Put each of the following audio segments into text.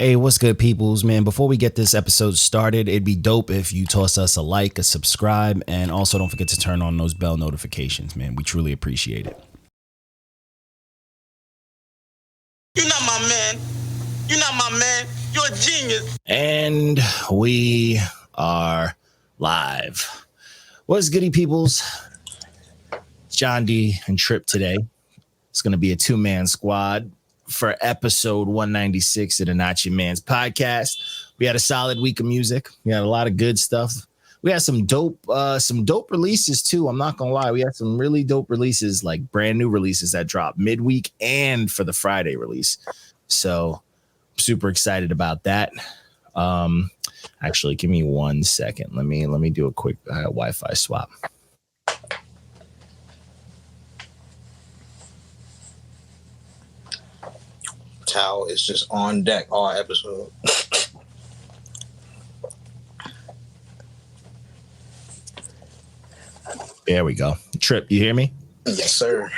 Hey, what's good, peoples, man? Before we get this episode started, it'd be dope if you toss us a like, a subscribe, and also don't forget to turn on those bell notifications, man. We truly appreciate it. You're not my man. You're not my man. You're a genius. And we are live. What's goody, peoples? John D and Trip today. It's going to be a two-man squad for episode 196 of the NotYamanz podcast. We had a solid week of music. We had a lot of good stuff. We had some dope releases too. I'm not gonna lie. We had some really dope releases, like brand new releases that dropped midweek and for the Friday release. So super excited about that. Actually, give me 1 second. Let me do a quick Wi-Fi swap. Towel is just on deck all episode. There we go. Trip, you hear me? Yes, sir.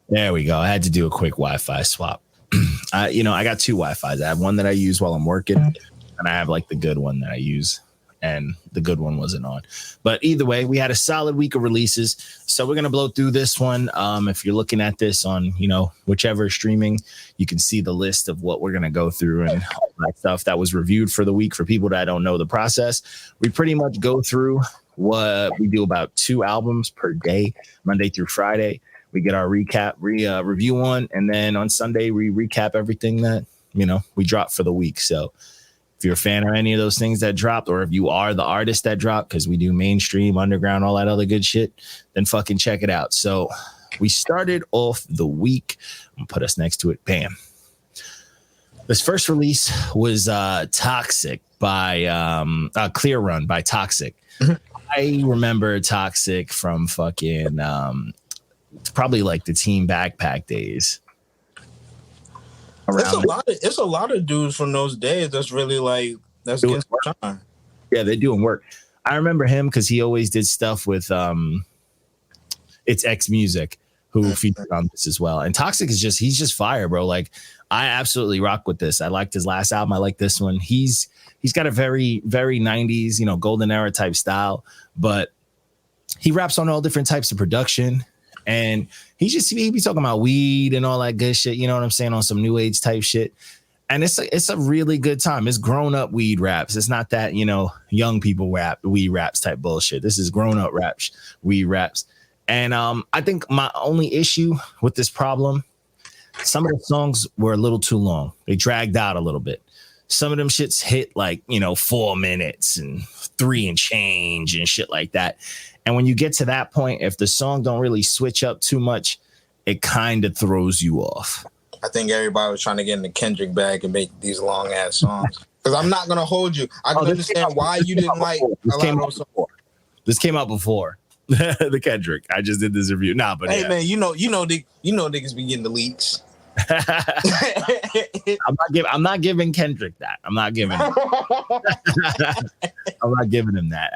There we go. I had to do a quick Wi-Fi swap. I got two Wi-Fis. I have one that I use while I'm working, and I have like the good one that I use, and the good one wasn't on. But either way, we had a solid week of releases, so we're gonna blow through this one. If you're looking at this on, whichever streaming, you can see the list of what we're gonna go through and all that stuff that was reviewed for the week. For people that don't know the process, we pretty much go through what we do about 2 albums per day, Monday through Friday. We get our review on, and then on Sunday we recap everything that we drop for the week. So if you're a fan of any of those things that dropped, or if you are the artist that dropped, because we do mainstream, underground, all that other good shit, then fucking check it out. So we started off the week. I'm gonna put us next to it. Bam. This first release was Toxsikk by Clear Run by Toxsikk. Mm-hmm. I remember Toxsikk from fucking probably like the Team Backpack days. It's a lot of dudes from those days that's really like that's getting time. Yeah, they're doing work. I remember him because he always did stuff with It's X Music, who featured on this as well. And Toxsikk he's just fire, bro. Like, I absolutely rock with this. I liked his last album. I like this one. He's got a very, very 90s, golden era type style, but he raps on all different types of production. And he be talking about weed and all that good shit. You know what I'm saying? On some new age type shit. And it's a really good time. It's grown up weed raps. It's not that, young people weed raps type bullshit. This is grown up weed raps. And I think my only issue with this problem, some of the songs were a little too long. They dragged out a little bit. Some of them shits hit like, 4 minutes and 3 and change and shit like that. And when you get to that point, if the song don't really switch up too much, it kind of throws you off. I think everybody was trying to get in the Kendrick bag and make these long ass songs. Because I'm not gonna hold you. I can understand why you didn't like a lot of those songs. This came out before the Kendrick. I just did this review. But hey, man, niggas be getting the leaks. I'm not giving Kendrick that. I'm not giving him that.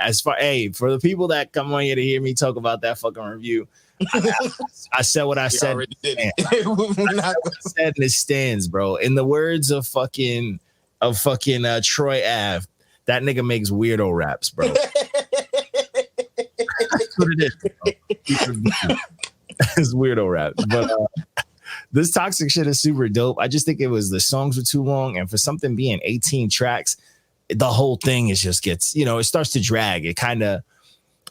For the people that come on here to hear me talk about that fucking review, I said what I said. I said, and it stands, bro. In the words of fucking Troy Ave, that nigga makes weirdo raps, bro. That's what it is, bro. It's weirdo raps, but. This Toxsikk shit is super dope. I just think the songs were too long, and for something being 18 tracks, the whole thing gets, it starts to drag. It kind of,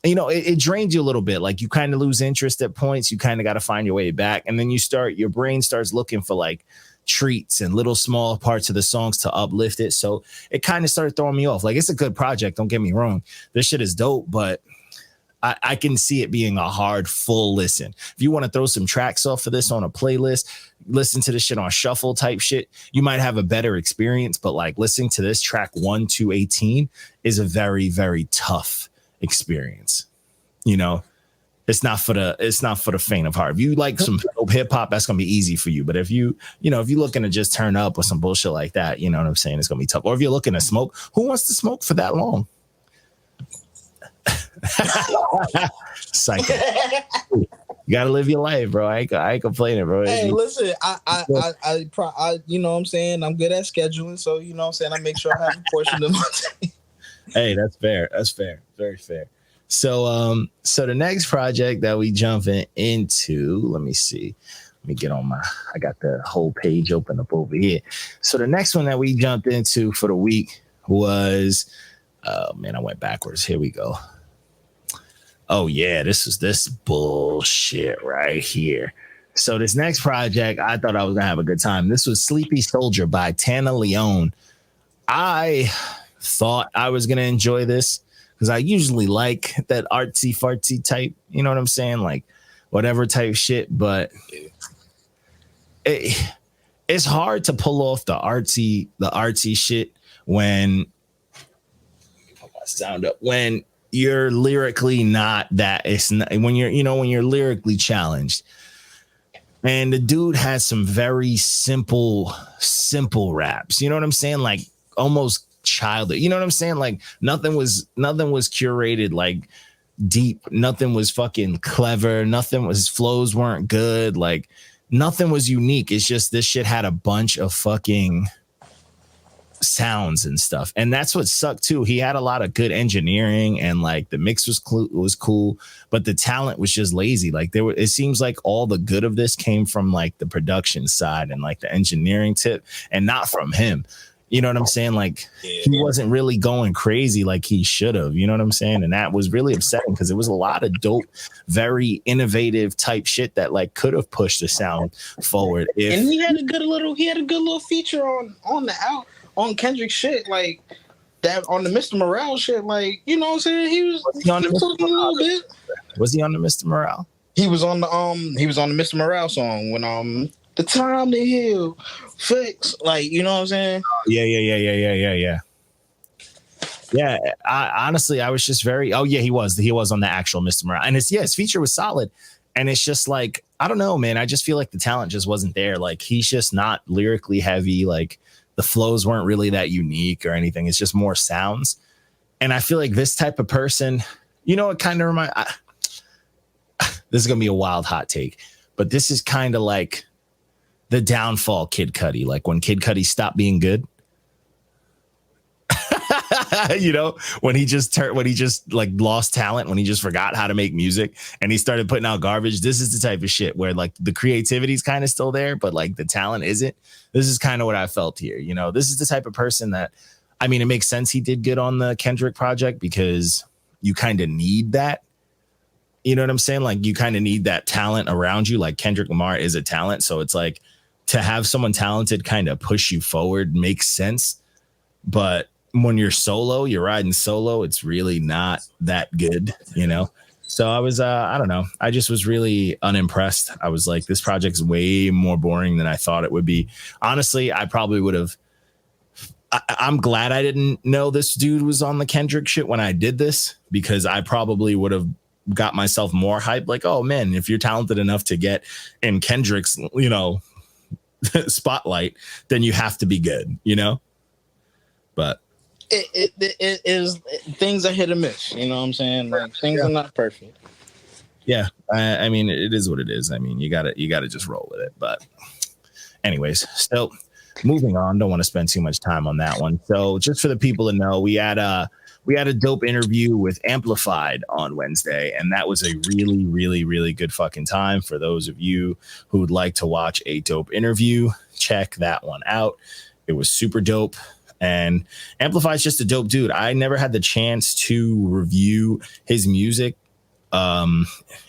it drains you a little bit. Like, you kind of lose interest at points. You kind of got to find your way back, and then your brain starts looking for like treats and little small parts of the songs to uplift it. So it kind of started throwing me off. Like, it's a good project, don't get me wrong. This shit is dope, but I can see it being a hard, full listen. If you want to throw some tracks off of this on a playlist, listen to this shit on shuffle type shit, you might have a better experience. But like, listening to this track 1 to 18 is a very, very tough experience. It's not for the faint of heart. If you like some hip hop, that's gonna be easy for you. But if if you're looking to just turn up with some bullshit like that, you know what I'm saying, it's gonna be tough. Or if you're looking to smoke, who wants to smoke for that long? Psycho. You gotta live your life, bro. I ain't complaining, bro. Hey, listen, I you know what I'm saying? I'm good at scheduling, so you know what I'm saying? I make sure I have a portion of my day. Hey, that's fair. That's fair. Very fair. So so the next project that we jumping into, let me see. Let me get on I got the whole page open up over here. So the next one that we jumped into for the week was, oh man, I went backwards. Here we go. Oh yeah, this bullshit right here. So this next project, I thought I was gonna have a good time. This was Sleepy Soldier by Tanna Leone. I thought I was gonna enjoy this because I usually like that artsy fartsy type, you know what I'm saying? Like whatever type shit, but it's hard to pull off the artsy shit when sound up when you're lyrically not that. It's not when you're lyrically challenged. And the dude has some very simple raps. You know what I'm saying? Like almost childish. You know what I'm saying? Like nothing was curated like deep. Nothing was fucking clever. His flows weren't good. Like nothing was unique. It's just this shit had a bunch of fucking sounds and stuff, and that's what sucked too. He had a lot of good engineering and like the mix was cool, but the talent was just lazy. Like it seems like all the good of this came from like the production side and like the engineering tip, and not from him. You know what I'm saying? Like he wasn't really going crazy like he should have. You know what I'm saying? And that was really upsetting because it was a lot of dope, very innovative type shit that like could have pushed the sound forward. And he had a good little feature on Kendrick's shit, like that on the Mr. Morale shit, like you know what I'm saying? He was on the Mr. Morale a little bit. Was he on the Mr. Morale? He was on the Mr. Morale song when the time to heal fix, like you know what I'm saying? Yeah. Yeah, honestly, I was just very. Oh yeah, he was on the actual Mr. Morale, and his feature was solid, and it's just like I don't know, man. I just feel like the talent just wasn't there. Like he's just not lyrically heavy. Like the flows weren't really that unique or anything. It's just more sounds, and I feel like this type of person, you know, it kind of reminds. This is gonna be a wild hot take, but this is kind of like the downfall Kid Cudi, like when Kid Cudi stopped being good. You know, when he just like lost talent, when he just forgot how to make music and he started putting out garbage. This is the type of shit where like the creativity is kind of still there, but like the talent isn't. This is kind of what I felt here. You know, this is the type of person that, I mean, it makes sense he did good on the Kendrick project because you kind of need that. You know what I'm saying? Like you kind of need that talent around you. Like Kendrick Lamar is a talent. So it's like to have someone talented kind of push you forward makes sense. But when you're riding solo, it's really not that good, you know? So I was, I don't know. I just was really unimpressed. I was like, this project's way more boring than I thought it would be. Honestly, I probably would have, I'm glad I didn't know this dude was on the Kendrick shit when I did this, because I probably would have got myself more hype. Like, oh man, if you're talented enough to get in Kendrick's, you know, spotlight, then you have to be good, you know? But it is, things are hit or miss, you know what I'm saying? Like things are not perfect. Yeah, I mean, it is what it is. I mean, you gotta just roll with it. But anyways, so moving on, don't want to spend too much time on that one. So just for the people to know, we had a dope interview with Amplified on Wednesday, and that was a really, really, really good fucking time. For those of you who would like to watch a dope interview, check that one out. It was super dope. And Amplified's just a dope dude. I never had the chance to review his music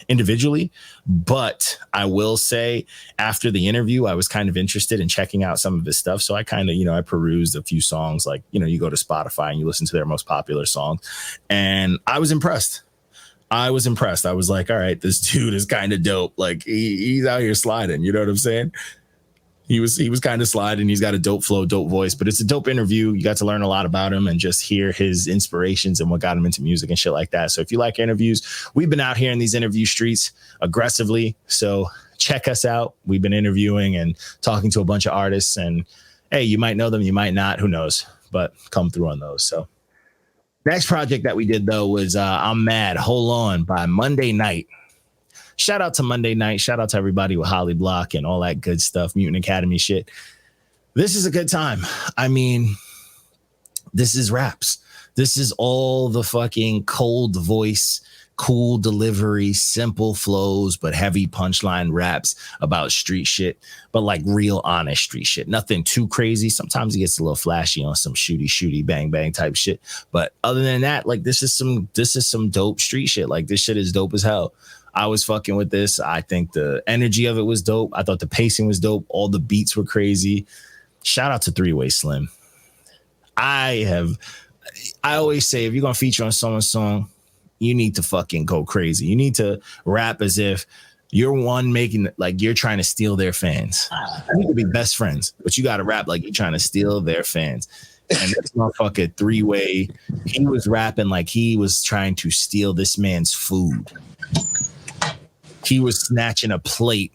individually, but I will say after the interview, I was kind of interested in checking out some of his stuff. So I kind of, you know, I perused a few songs, like, you know, you go to Spotify and you listen to their most popular songs, and I was impressed. I was like, all right, this dude is kind of dope. Like he's out here sliding, you know what I'm saying? He was kind of sliding. He's got a dope flow, dope voice, but it's a dope interview. You got to learn a lot about him and just hear his inspirations and what got him into music and shit like that. So if you like interviews, we've been out here in these interview streets aggressively. So check us out. We've been interviewing and talking to a bunch of artists, and hey, you might know them, you might not, who knows, but come through on those. So next project that we did though was I'm Mad Hol On by Monday Night. shout out to Monday Night. Shout out to everybody with Holly Block and all that good stuff. Mutant Academy shit. This is a good time. I mean, this is raps. This is all the fucking cold voice, cool delivery, simple flows, but heavy punchline raps about street shit, but like real honest street shit. Nothing too crazy. Sometimes it gets a little flashy on some shooty, bang, bang type shit. But other than that, like this is some dope street shit. Like this shit is dope as hell. I was fucking with this. I think the energy of it was dope. I thought the pacing was dope. All the beats were crazy. Shout out to 3-Way Slim. I always say if you're going to feature on someone's song, you need to fucking go crazy. You need to rap as if you're one making, like you're trying to steal their fans. You need to be best friends, but you got to rap like you're trying to steal their fans. And this motherfucker 3-Way, he was rapping like he was trying to steal this man's food. He was snatching a plate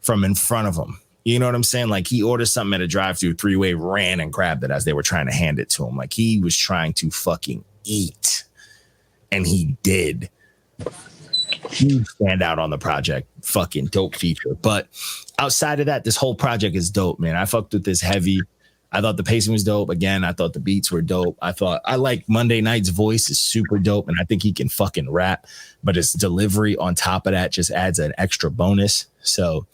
from in front of him. You know what I'm saying? Like he ordered something at a drive-thru, 3-Way ran and grabbed it as they were trying to hand it to him. Like he was trying to fucking eat. And he did. Huge standout on the project. Fucking dope feature. But outside of that, this whole project is dope, man. I fucked with this heavy. I thought the pacing was dope. Again, I thought the beats were dope. I like Monday Night's voice is super dope. And I think he can fucking rap. But his delivery on top of that just adds an extra bonus. So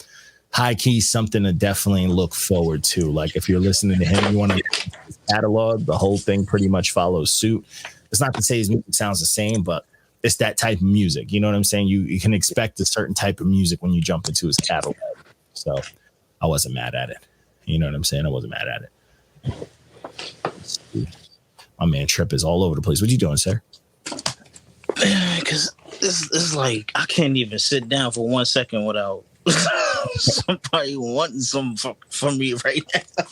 high key, something to definitely look forward to. Like if you're listening to him, you want to his catalog, the whole thing pretty much follows suit. It's not to say his music sounds the same, but it's that type of music. You know what I'm saying? You can expect a certain type of music when you jump into his catalog. So I wasn't mad at it. You know what I'm saying? I wasn't mad at it. My man Trip is all over the place. What you doing, sir? Because this is like, I can't even sit down for 1 second without somebody wanting something from me right now.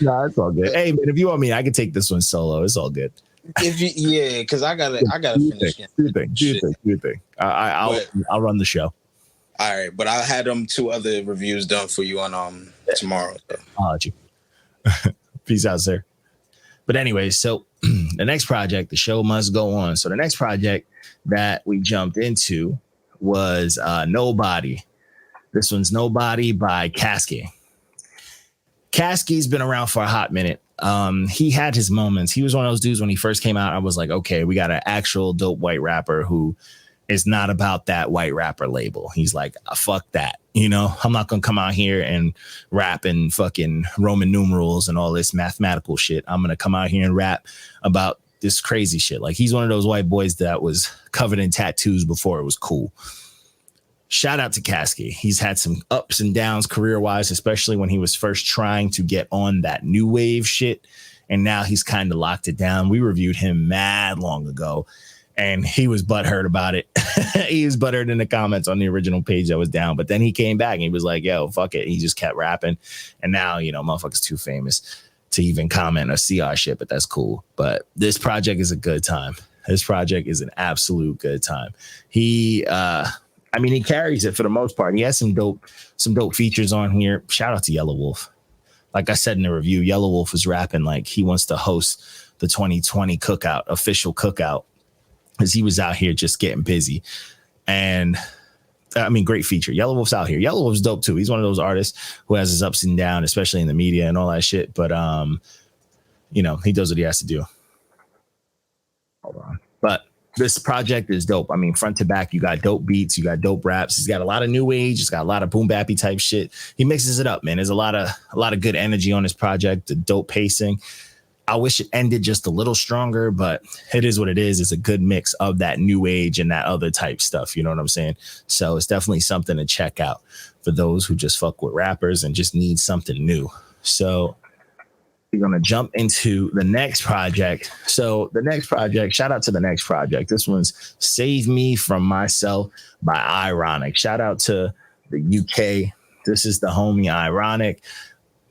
No, it's all good. Hey, man, if you want me, I can take this one solo. It's all good. Because I gotta finish. Do your thing. I'll run the show. All right, but I had 2 other reviews done for you on tomorrow. So. I'll let you. Peace out, sir. But anyway, so the next project, the show must go on. So the next project that we jumped into was Nobody. This one's Nobody by Caskey. Caskey's been around for a hot minute. He had his moments. He was one of those dudes when he first came out. I was like, okay, we got an actual dope white rapper who is not about that white rapper label. He's like, fuck that. You know, I'm not going to come out here and rap in fucking Roman numerals and all this mathematical shit. I'm going to come out here and rap about this crazy shit. Like he's one of those white boys that was covered in tattoos before it was cool. Shout out to Caskey. He's had some ups and downs career-wise, especially when he was first trying to get on that new wave shit. And now he's kind of locked it down. We reviewed him mad long ago, and he was butthurt about it. He was butthurt in the comments on the original page that was down. But then he came back and he was like, yo, fuck it. He just kept rapping. And now, you know, motherfucker's too famous to even comment or see our shit, but that's cool. But this project is a good time. This project is an absolute good time. He carries it for the most part. He has some dope features on here. Shout out to Yellow Wolf. Like I said in the review, Yellow Wolf was rapping like he wants to host the 2020 cookout, official cookout, because he was out here just getting busy. And great feature. Yellow Wolf's out here. Yellow Wolf's dope too. He's one of those artists who has his ups and downs, especially in the media and all that shit. But he does what he has to do. Hold on. But this project is dope. I mean, front to back, you got dope beats, you got dope raps. He's got a lot of new age. He's got a lot of boom bappy type shit. He mixes it up, man. There's a lot of good energy on this project. The dope pacing. I wish it ended just a little stronger, but it is what it is. It's a good mix of that new age and that other type stuff. You know what I'm saying? So it's definitely something to check out for those who just fuck with rappers and just need something new. So we're going to jump into the next project. So the next project, shout out to the next project. This one's Save Me From Myself by Ironic. Shout out to the UK. This is the homie Ironic.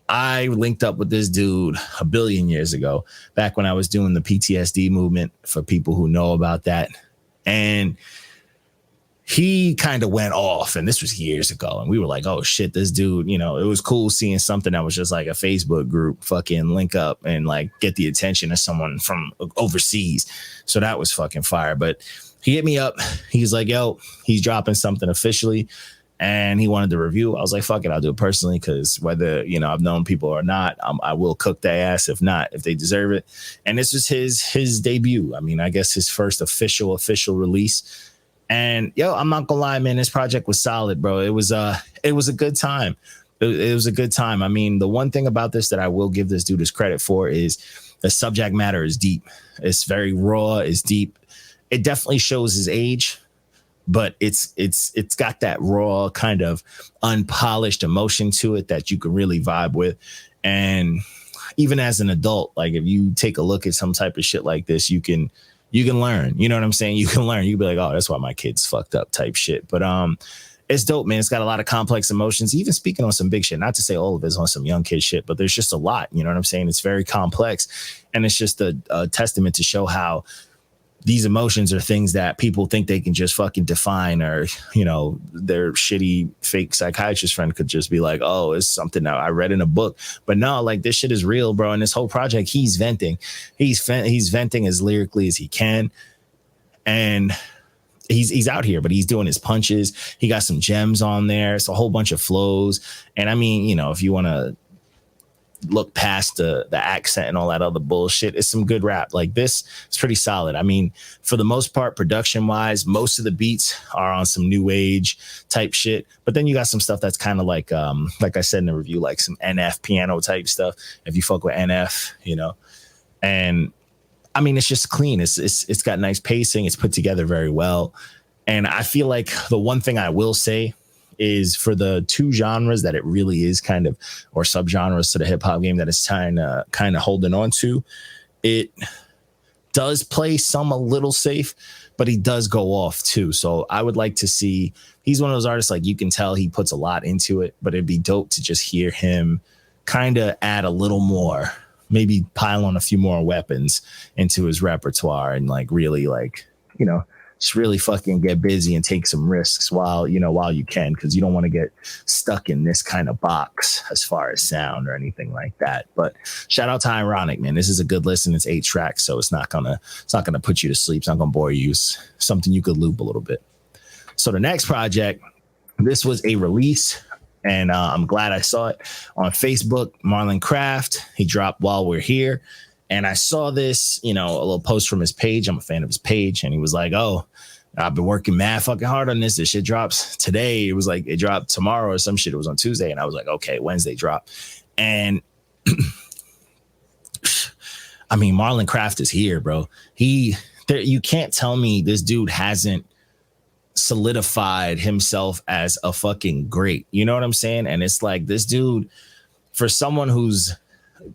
I linked up with this dude a billion years ago, back when I was doing the PTSD movement, for people who know about that. And he kind of went off, and this was years ago. And we were like, oh shit, this dude, it was cool seeing something that was just like a Facebook group fucking link up and like get the attention of someone from overseas. So that was fucking fire. But he hit me up. He's like, yo, he's dropping something officially. And he wanted to review. I was like, fuck it, I'll do it personally, because whether, you know, I've known people or not, I will cook their ass if not, if they deserve it. And this was his debut. I mean, I guess his first official release. And yo, I'm not gonna lie, man, this project was solid, bro. It was a good time. It was a good time. I mean, the one thing about this that I will give this dude his credit for is the subject matter is deep. It's very raw, it's deep. It definitely shows his age, but it's got that raw kind of unpolished emotion to it that you can really vibe with. And even as an adult, like if you take a look at some type of shit like this, you can learn, you know what I'm saying? You can learn. You can be like, oh, that's why my kid's fucked up type shit. But it's dope, man. It's got a lot of complex emotions, even speaking on some big shit, not to say all of it's on some young kid shit, but there's just a lot, you know what I'm saying? It's very complex. And it's just a testament to show how these emotions are things that people think they can just fucking define, or, you know, their shitty fake psychiatrist friend could just be like, oh, it's something that I read in a book. But no, like this shit is real, bro. And this whole project, he's venting. He's venting as lyrically as he can. And he's out here, but he's doing his punches. He got some gems on there. It's a whole bunch of flows. And I mean, you know, if you want to look past the accent and all that other bullshit, it's some good rap. Like this is pretty solid. I mean, for the most part, production wise, most of the beats are on some new age type shit, but then you got some stuff that's kind of like I said in the review, like some NF piano type stuff, if you fuck with NF, you know. And I mean, it's just clean. It's got nice pacing. It's put together very well. And I feel like the one thing I will say is, for the two genres that it really is kind of, or subgenres to the hip hop game that it's kind of holding on to, it does play some a little safe, but he does go off too. So I would like to see, he's one of those artists, like you can tell he puts a lot into it, but it'd be dope to just hear him kind of add a little more, maybe pile on a few more weapons into his repertoire, and like really, like, you know, just really fucking get busy and take some risks while you can, because you don't want to get stuck in this kind of box as far as sound or anything like that. But shout out to Ironic, man. This is a good listen. It's 8 tracks, so it's not gonna put you to sleep. It's not gonna bore you. It's something you could loop a little bit. So the next project, this was a release, and I'm glad I saw it on Facebook. Marlon Craft, he dropped While We're Here. And I saw this, you know, a little post from his page. I'm a fan of his page. And he was like, oh, I've been working mad fucking hard on this. This shit drops today. It was like, it dropped tomorrow or some shit. It was on Tuesday. And I was like, okay, Wednesday drop. And I mean, Marlon Craft is here, bro. You can't tell me this dude hasn't solidified himself as a fucking great. You know what I'm saying? And it's like, this dude, for someone who's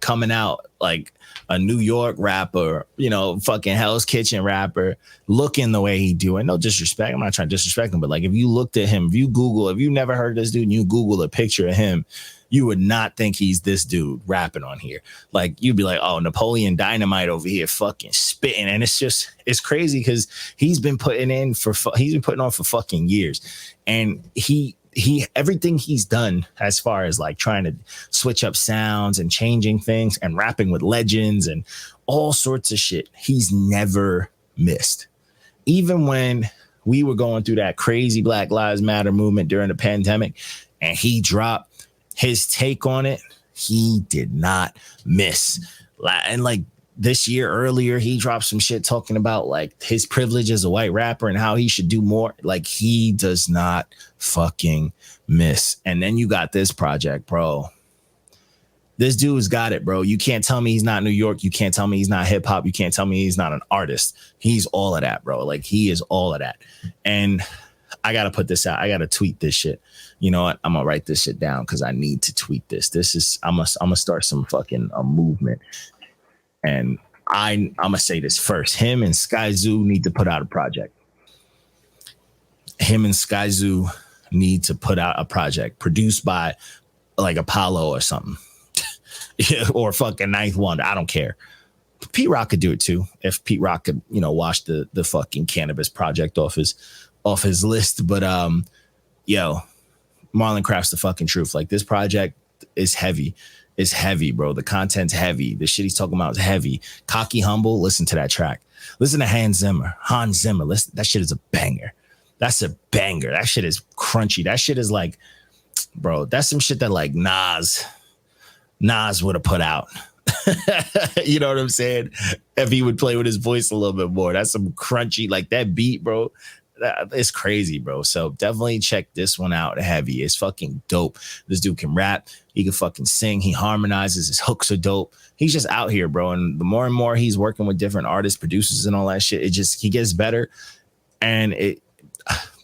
coming out like a New York rapper, you know, fucking Hell's Kitchen rapper, looking the way he do. And no disrespect, I'm not trying to disrespect him, but like if you looked at him, if you never heard this dude and you Google a picture of him, you would not think he's this dude rapping on here. Like you'd be like, oh, Napoleon Dynamite over here fucking spitting. And it's crazy because he's been putting on for fucking years. And he everything he's done as far as like trying to switch up sounds and changing things and rapping with legends and all sorts of shit, he's never missed. Even when we were going through that crazy Black Lives Matter movement during the pandemic and he dropped his take on it, he did not miss. And like this year earlier, he dropped some shit talking about like his privilege as a white rapper and how he should do more. Like he does not fucking miss. And then you got this project, bro. This dude's got it, bro. You can't tell me he's not New York. You can't tell me he's not hip hop. You can't tell me he's not an artist. He's all of that, bro. Like he is all of that. And I got to put this out. I got to tweet this shit. You know what? I'm going to write this shit down because I need to tweet this. I'm going to start some fucking movement. And I'm going to say this first. Him and Skyzoo need to put out a project. Him and Skyzoo need to put out a project produced by like Apollo or something. Or fucking Ninth Wonder. I don't care. Pete Rock could do it too. If Pete Rock could, you know, wash the fucking cannabis project off his list. But yo, Marlon Craft's the fucking truth. Like this project is heavy. is heavy, bro. The content's heavy. The shit he's talking about is heavy. Cocky Humble, listen to that track. Listen to Hans Zimmer. Listen, that shit is a banger. That's a banger. That shit is crunchy. That shit is like, bro, that's some shit that like Nas would have put out. You know what I'm saying? If he would play with his voice a little bit more. That's some crunchy, like that beat, bro. It's crazy, bro. So definitely check this one out. Heavy. It's fucking dope. This dude can rap. He can fucking sing. He harmonizes. His hooks are dope. He's just out here, bro. And the more and more he's working with different artists, producers, and all that shit, he gets better. And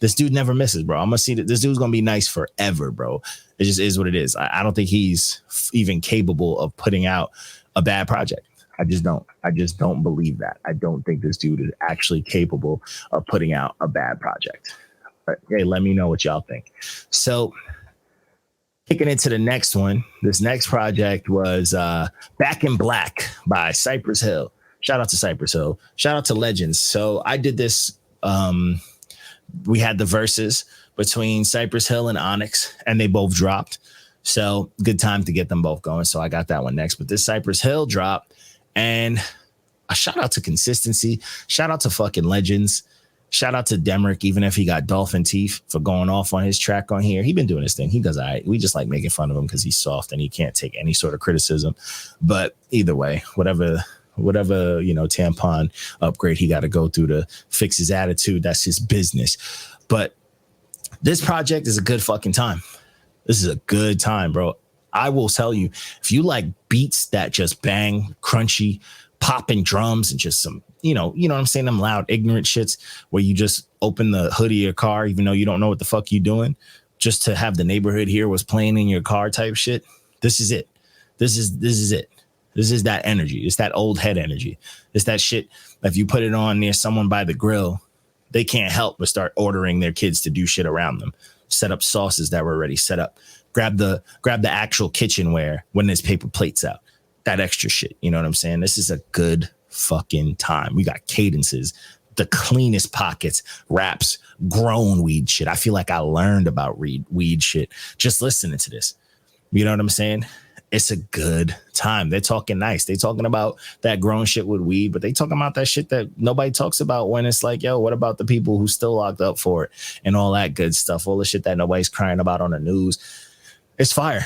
this dude never misses, bro. I'm gonna see that this dude's gonna be nice forever, bro. It just is what it is. I don't think he's even capable of putting out a bad project. I just don't believe that. I don't think this dude is actually capable of putting out a bad project. Hey, let me know what y'all think. So kicking into the next one, this next project was Back in Black by Cypress Hill. Shout out to Cypress Hill. Shout out to Legends. So I did this. We had the verses between Cypress Hill and Onyx, and they both dropped. So good time to get them both going. So I got that one next. But this Cypress Hill dropped. And a shout out to Consistency. Shout out to fucking Legends. Shout out to Demrick, even if he got dolphin teeth for going off on his track on here. He been doing his thing. He does all right. We just like making fun of him because he's soft and he can't take any sort of criticism. But either way, whatever, tampon upgrade he got to go through to fix his attitude, that's his business. But this project is a good fucking time. This is a good time, bro. I will tell you, if you like beats that just bang, crunchy, popping drums and just some, you know what I'm saying, them loud, ignorant shits where you just open the hood of your car, even though you don't know what the fuck you doing, just to have the neighborhood here was playing in your car type shit. This is it. This is it. This is that energy. It's that old head energy. It's that shit. If you put it on near someone by the grill, they can't help but start ordering their kids to do shit around them. Set up sauces that were already set up. Grab the actual kitchenware when there's paper plates out. That extra shit. You know what I'm saying? This is a good fucking time. We got cadences, the cleanest pockets, raps, grown weed shit. I feel like I learned about weed shit just listening to this. You know what I'm saying? It's a good time. They're talking nice. They talking about that grown shit with weed, but they talking about that shit that nobody talks about when it's like, yo, what about the people who still locked up for it and all that good stuff, all the shit that nobody's crying about on the news. It's fire.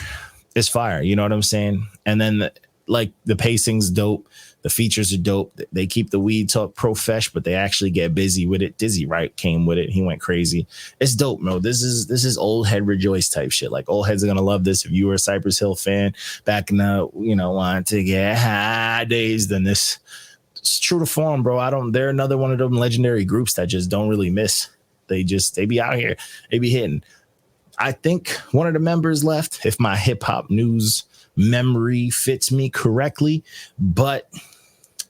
It's fire. You know what I'm saying? And then the pacing's dope. The features are dope. They keep the weed talk profesh, but they actually get busy with it. Dizzy Wright came with it. He went crazy. It's dope, bro. This is old head rejoice type shit. Like old heads are gonna love this. If you were a Cypress Hill fan back in the want to get high days, then this it's true to form, bro. They're another one of them legendary groups that just don't really miss. They be out here. They be hitting. I think one of the members left, if my hip hop news memory fits me correctly, but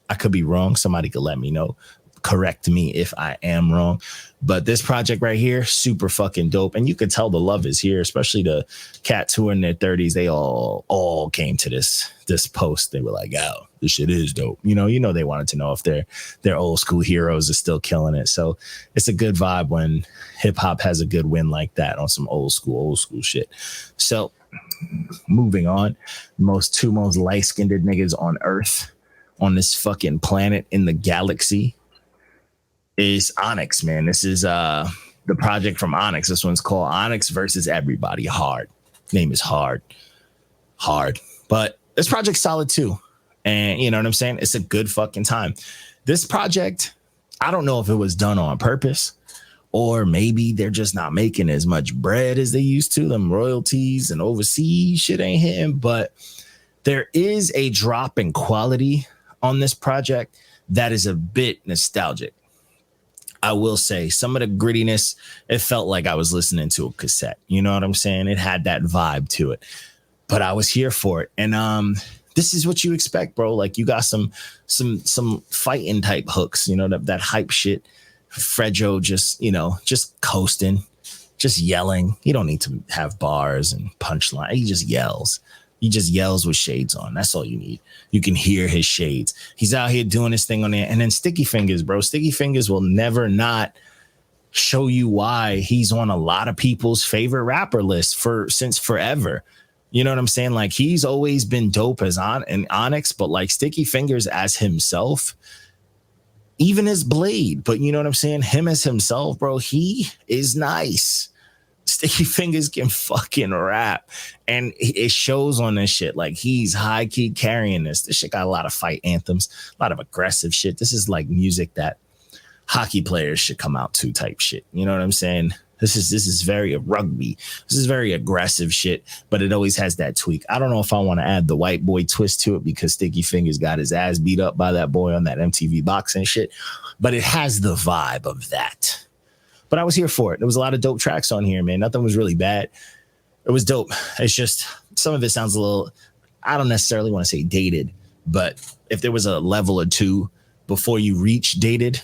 I could be wrong. Somebody could let me know. Correct me if I am wrong. But this project right here, super fucking dope. And you could tell the love is here, especially the cats who are in their 30s. They all came to this post. They were like, oh, this shit is dope. You know, they wanted to know if their old school heroes are still killing it. So it's a good vibe when hip hop has a good win like that on some old school shit. So moving on, two most light-skinned niggas on Earth, on this fucking planet in the galaxy, is Onyx, man. This is the project from Onyx. This one's called Onyx versus Everybody. Hard. Name is hard. But this project's solid too. And you know what I'm saying? It's a good fucking time. This project, I don't know if it was done on purpose or maybe they're just not making as much bread as they used to. Them royalties and overseas shit ain't hitting, but there is a drop in quality on this project that is a bit nostalgic. I will say some of the grittiness, it felt like I was listening to a cassette. You know what I'm saying? It had that vibe to it, but I was here for it. And this is what you expect, bro. Like you got some fighting type hooks, that hype shit. Frejo just coasting, just yelling. You don't need to have bars and punchline. He just yells. He just yells with shades on. That's all you need. You can hear his shades. He's out here doing his thing on there. And then Sticky Fingers, bro. Sticky Fingers will never not show you why he's on a lot of people's favorite rapper list since forever. You know what I'm saying? Like he's always been dope as an Onyx, but like Sticky Fingers as himself, even as Blade. But you know what I'm saying? Him as himself, bro, he is nice. Sticky Fingers can fucking rap, and it shows on this shit. Like he's high key carrying this. This shit got a lot of fight anthems, a lot of aggressive shit. This is like music that hockey players should come out to type shit. You know what I'm saying? This is very rugby. This is very aggressive shit, but it always has that tweak. I don't know if I want to add the white boy twist to it because Sticky Fingers got his ass beat up by that boy on that MTV boxing shit, but it has the vibe of that. But I was here for it. There was a lot of dope tracks on here, man. Nothing was really bad. It was dope. It's just some of it sounds a little, I don't necessarily want to say dated, but if there was a level or two before you reach dated,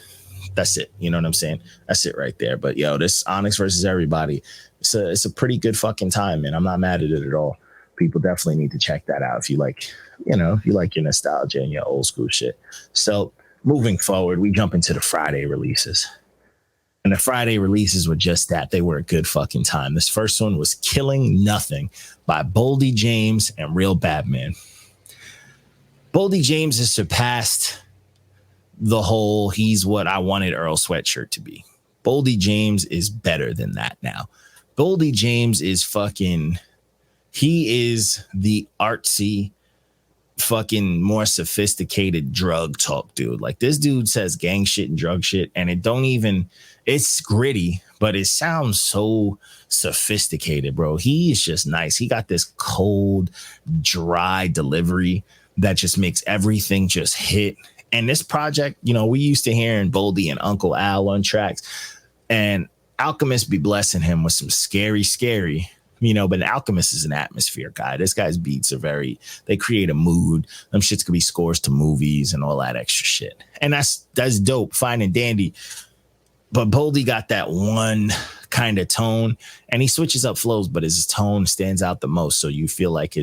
that's it. You know what I'm saying? That's it right there. But yo, this Onyx versus everybody, it's a pretty good fucking time, man. I'm not mad at it at all. People definitely need to check that out if you like, you know, if you like your nostalgia and your old school shit. So moving forward, we jump into the Friday releases. And the Friday releases were just that. They were a good fucking time. This first one was Killing Nothing by Boldy James and Real Badman. Boldy James has surpassed the whole he's what I wanted Earl Sweatshirt to be. Boldy James is better than that now. Boldy James is fucking, he is the artsy, fucking more sophisticated drug talk dude. Like this dude says gang shit and drug shit, and it don't even, it's gritty, but it sounds so sophisticated, bro. He is just nice. He got this cold, dry delivery that just makes everything just hit. And this project, you know, we used to hearing Boldy and Uncle Al on tracks, and Alchemist be blessing him with some scary, you know, but Alchemist is an atmosphere guy. This guy's beats are they create a mood. Them shits could be scores to movies and all that extra shit. And that's dope, fine and dandy. But Boldy got that one kind of tone, and he switches up flows, but his tone stands out the most. So you feel like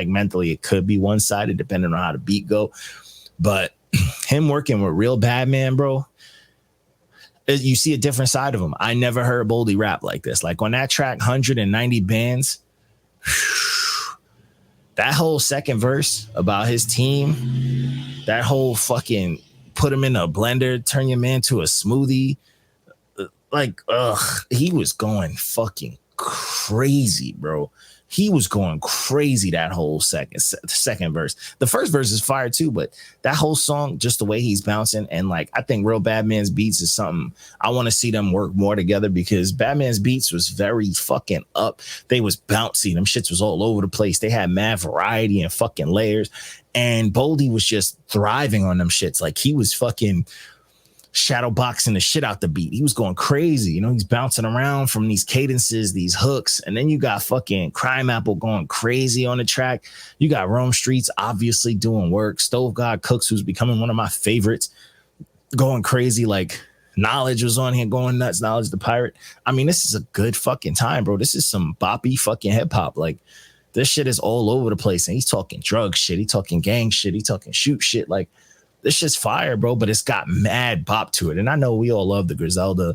mentally it could be one-sided depending on how the beat go. But him working with Real Badman, bro, you see a different side of him. I never heard Boldy rap like this. Like on that track, 190 bands, that whole second verse about his team, that whole fucking put him in a blender, turn your man to a smoothie. Like, he was going fucking crazy, bro. He was going crazy that whole second verse. The first verse is fire too, but that whole song, just the way he's bouncing, and like I think Real Badman's beats is something I want to see them work more together, because Badman's beats was very fucking up. They was bouncy. Them shits was all over the place. They had mad variety and fucking layers, and Boldy was just thriving on them shits. Like he was fucking shadow boxing the shit out the beat. He was going crazy. You know, he's bouncing around from these cadences, these hooks. And then you got fucking Crime Apple going crazy on the track. You got Rome Streets obviously doing work. Stove God Cooks, who's becoming one of my favorites, going crazy. Like Knowledge was on here going nuts. Knowledge the Pirate. I mean, this is a good fucking time, bro. This is some boppy fucking hip hop. Like this shit is all over the place. And he's talking drug shit. He talking gang shit. He talking shoot shit. Like, this shit's fire, bro, but it's got mad bop to it. And I know we all love the Griselda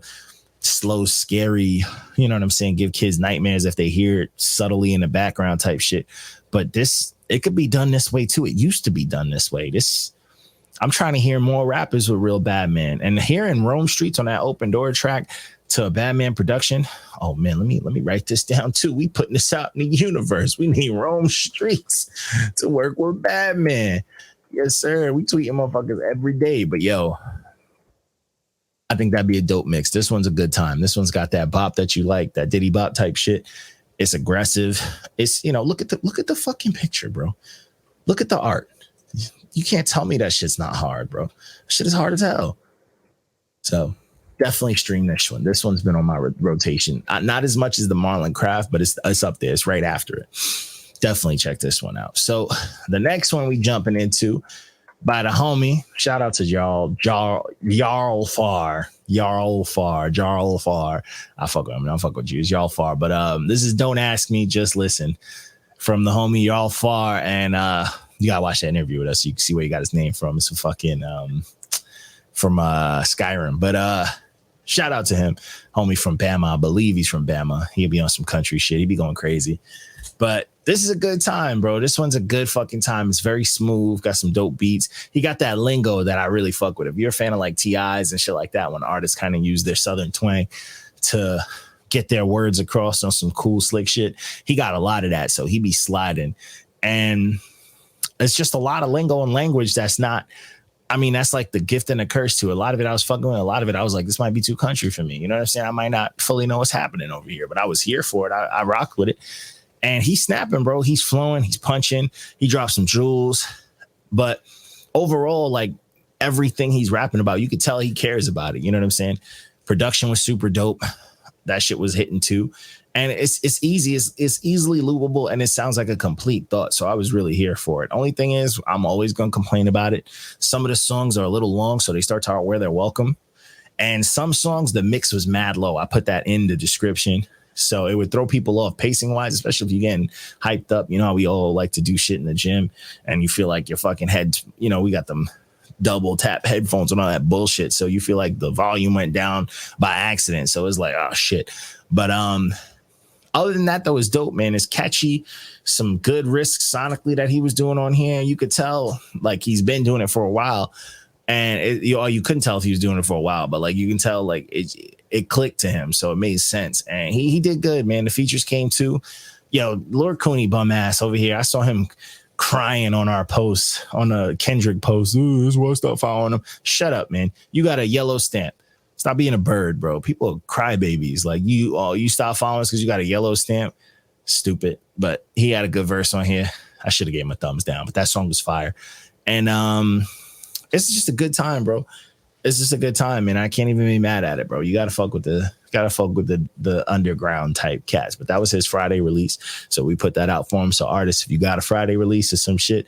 slow, scary, you know what I'm saying, give kids nightmares if they hear it subtly in the background type shit. But this, it could be done this way too. It used to be done this way. I'm trying to hear more rappers with Real Badman. And hearing Rome Streets on that Open Door track to a Badman production, oh man, let me write this down too. We putting this out in the universe. We need Rome Streets to work with Badman. Yes, sir. We tweeting motherfuckers every day. But yo, I think that'd be a dope mix. This one's a good time. This one's got that bop that you like, that Diddy bop type shit. It's aggressive. It's, you know, look at the fucking picture, bro. Look at the art. You can't tell me that shit's not hard, bro. Shit is hard as hell. So definitely stream this one. This one's been on my rotation. Not as much as the Marlon Craft, but it's up there. It's right after it. Definitely check this one out. So the next one we jumping into by the homie. Shout out to Jarl Far. I fuck with him. I don't fuck with you. It's Jarl Far. But this is Don't Ask Me, Just Listen from the homie Jarl Far. And you gotta watch that interview with us so you can see where he got his name from. It's a fucking from Skyrim. But shout out to him, homie from Bama. I believe he's from Bama. He'll be on some country shit. He be going crazy. But this is a good time, bro. This one's a good fucking time. It's very smooth. Got some dope beats. He got that lingo that I really fuck with. If you're a fan of like TIs and shit like that, when artists kind of use their Southern twang to get their words across on some cool, slick shit, he got a lot of that. So he be sliding. And it's just a lot of lingo and language that's not, I mean, that's like the gift and the curse to it. A lot of it I was fucking with. A lot of it I was like, this might be too country for me. You know what I'm saying? I might not fully know what's happening over here, but I was here for it. I rocked with it. And he's snapping, bro. He's flowing. He's punching. He dropped some jewels. But overall, like everything he's rapping about, you could tell he cares about it. You know what I'm saying? Production was super dope. That shit was hitting too. And it's easy. It's easily loopable. And it sounds like a complete thought. So I was really here for it. Only thing is, I'm always going to complain about it. Some of the songs are a little long, so they start talking where they're welcome. And some songs, the mix was mad low. I put that in the description. So it would throw people off pacing wise, especially if you're getting hyped up. You know how we all like to do shit in the gym and you feel like your fucking head, you know, we got them double tap headphones and all that bullshit. So you feel like the volume went down by accident. So it's like, oh shit. But other than that, though, it's dope, man. It's catchy. Some good risks sonically that he was doing on here. You could tell like he's been doing it for a while. And you couldn't tell if he was doing it for a while, but like you can tell like it clicked to him. So it made sense. And he did good, man. The features came too. Yo, Lord Cooney bum ass over here. I saw him crying on our post, on a Kendrick post. Ooh, this is what stuff following him. Shut up, man. You got a yellow stamp. Stop being a bird, bro. People are crybabies. Like you stop following us because you got a yellow stamp. Stupid. But he had a good verse on here. I should have gave him a thumbs down, but that song was fire. And it's just a good time, bro. It's just a good time, and I can't even be mad at it, bro. You gotta fuck with the underground type cats. But that was his Friday release, so we put that out for him. So artists, if you got a Friday release or some shit,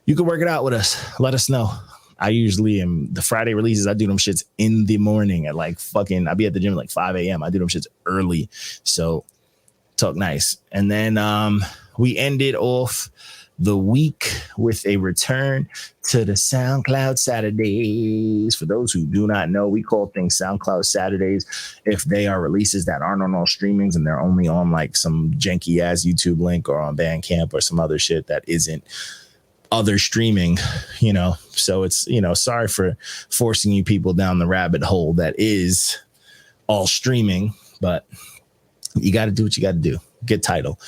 you can work it out with us. Let us know. I usually am the Friday releases. I do them shits in the morning at like fucking. I be at the gym at like 5 a.m. I do them shits early, so talk nice. And then we ended off the week with a return to the SoundCloud Saturdays. For those who do not know, we call things SoundCloud Saturdays if they are releases that aren't on all streamings and they're only on like some janky ass YouTube link or on Bandcamp or some other shit that isn't other streaming, you know. So it's, you know, sorry for forcing you people down the rabbit hole that is all streaming, but you got to do what you got to do. Get title.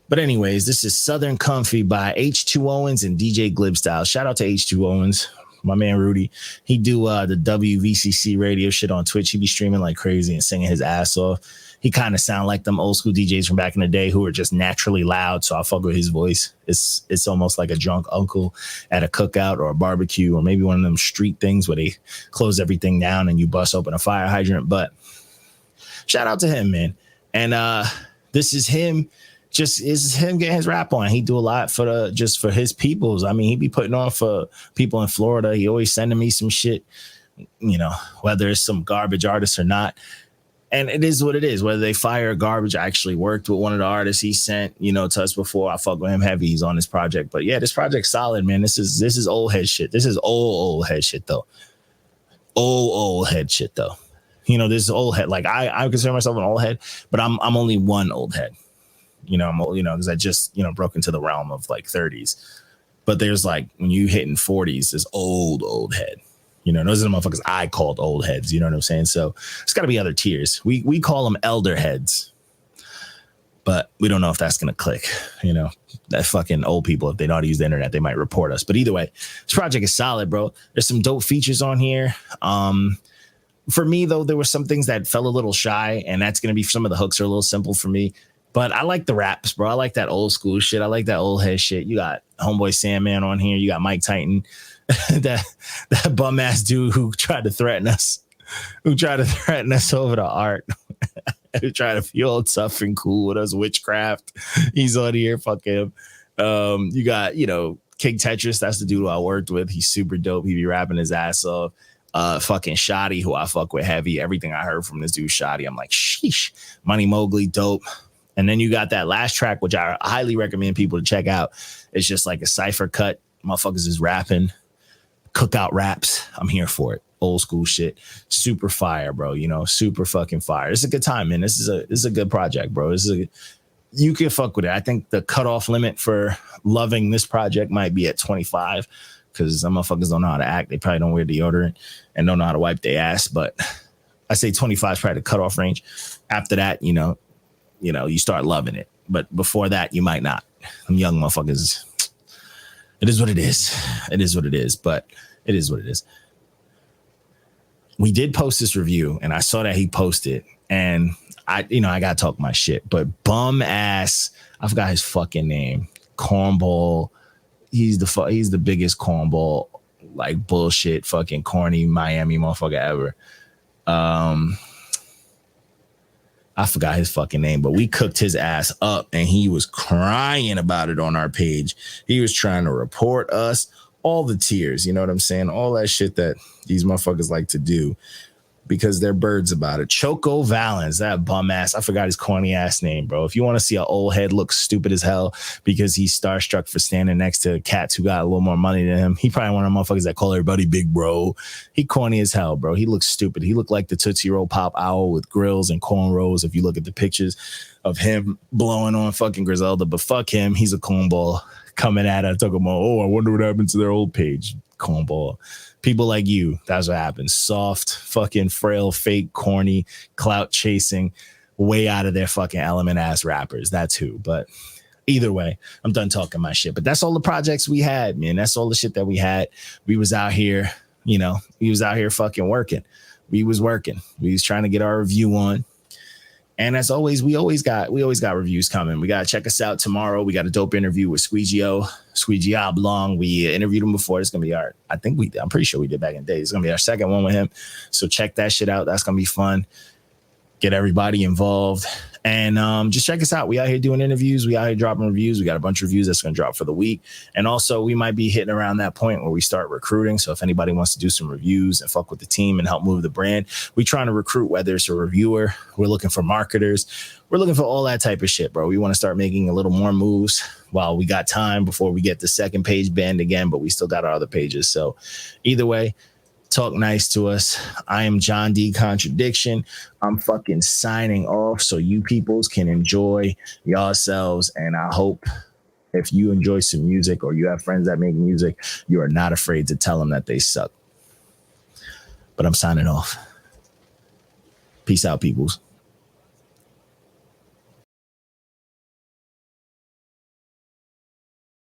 But anyways, this is Southern Comfy by H2 Owens and DJ Glibstylez. Shout out to H2 Owens, my man Rudy. He do the WVCC radio shit on Twitch. He be streaming like crazy and singing his ass off. He kind of sound like them old school DJs from back in the day who are just naturally loud. So I fuck with his voice. It's almost like a drunk uncle at a cookout or a barbecue or maybe one of them street things where they close everything down and you bust open a fire hydrant. But shout out to him, man. And this is him. Just is him getting his rap on. He do a lot for his peoples. I mean, he be putting on for people in Florida. He always sending me some shit, you know, whether it's some garbage artist or not. And it is what it is. Whether they fire garbage, I actually worked with one of the artists he sent, you know, to us before. I fuck with him heavy. He's on this project. But yeah, this project's solid, man. This is old head shit. This is old head shit though. Old head shit though. You know, this is old head. Like I consider myself an old head, but I'm only one old head. You know, because I just, you know, broke into the realm of like 30s. But there's like, when you hitting 40s, there's old head. You know, those are the motherfuckers I called old heads. You know what I'm saying? So it's got to be other tiers. We call them elder heads. But we don't know if that's going to click. You know, that fucking old people, if they know how to use the internet, they might report us. But either way, this project is solid, bro. There's some dope features on here. For me, though, there were some things that fell a little shy. And that's going to be, some of the hooks are a little simple for me. But I like the raps, bro. I like that old school shit. I like that old head shit. You got Homeboy Sandman on here. You got Mike Titan, that bum ass dude who tried to threaten us over the art, who tried to fuel tough and cool with us, witchcraft. He's on here. Fuck him. You got, you know, King Tetris. That's the dude who I worked with. He's super dope. He be rapping his ass off. Fucking Shoddy, who I fuck with heavy. Everything I heard from this dude Shoddy, I'm like, sheesh. Money Mowgli, dope. And then you got that last track, which I highly recommend people to check out. It's just like a cypher cut. Motherfuckers is rapping, cookout raps. I'm here for it. Old school shit. Super fire, bro. You know, super fucking fire. It's a good time, man. This is a good project, bro. you can fuck with it. I think the cutoff limit for loving this project might be at 25 because some motherfuckers don't know how to act. They probably don't wear deodorant and don't know how to wipe their ass. But I say 25 is probably the cutoff range. After that, you start loving it. But before that, you might not. Them young motherfuckers. It is what it is. It is what it is. But it is what it is. We did post this review, and I saw that he posted, and I gotta talk my shit, but bum ass, I forgot his fucking name. Cornball. He's the biggest cornball, like bullshit, fucking corny Miami motherfucker ever. I forgot his fucking name, but we cooked his ass up and he was crying about it on our page. He was trying to report us, all the tears, you know what I'm saying? All that shit that these motherfuckers like to do. Because they're birds about it. Choco Valens, that bum ass. I forgot his corny ass name, bro. If you want to see an old head look stupid as hell because he's starstruck for standing next to cats who got a little more money than him, he probably one of the motherfuckers that call everybody big bro. He corny as hell, bro. He looks stupid. He looked like the Tootsie Roll Pop Owl with grills and cornrows. If you look at the pictures of him blowing on fucking Griselda, but fuck him. He's a cornball coming at it. Talking about, I wonder what happened to their old page. Cornball. People like you, that's what happens. Soft, fucking frail, fake, corny, clout chasing, way out of their fucking element ass rappers. That's who. But either way, I'm done talking my shit. But that's all the projects we had, man. That's all the shit that we had. We was out here, fucking working. We was working. We was trying to get our review on. And as always, we always got reviews coming. We got to check us out tomorrow. We got a dope interview with Squeegee Oblong. We interviewed him before. It's going to be I'm pretty sure we did back in the day. It's going to be our second one with him. So check that shit out. That's going to be fun. Get everybody involved. And just check us out. We out here doing interviews. We out here dropping reviews. We got a bunch of reviews that's going to drop for the week. And also, we might be hitting around that point where we start recruiting. So if anybody wants to do some reviews and fuck with the team and help move the brand, we trying to recruit, whether it's a reviewer, we're looking for marketers. We're looking for all that type of shit, bro. We want to start making a little more moves while we got time before we get the second page banned again, but we still got our other pages. So either way, talk nice to us. I am John D. Contradiction. I'm fucking signing off so you peoples can enjoy yourselves. And I hope if you enjoy some music or you have friends that make music, you are not afraid to tell them that they suck. But I'm signing off. Peace out, peoples.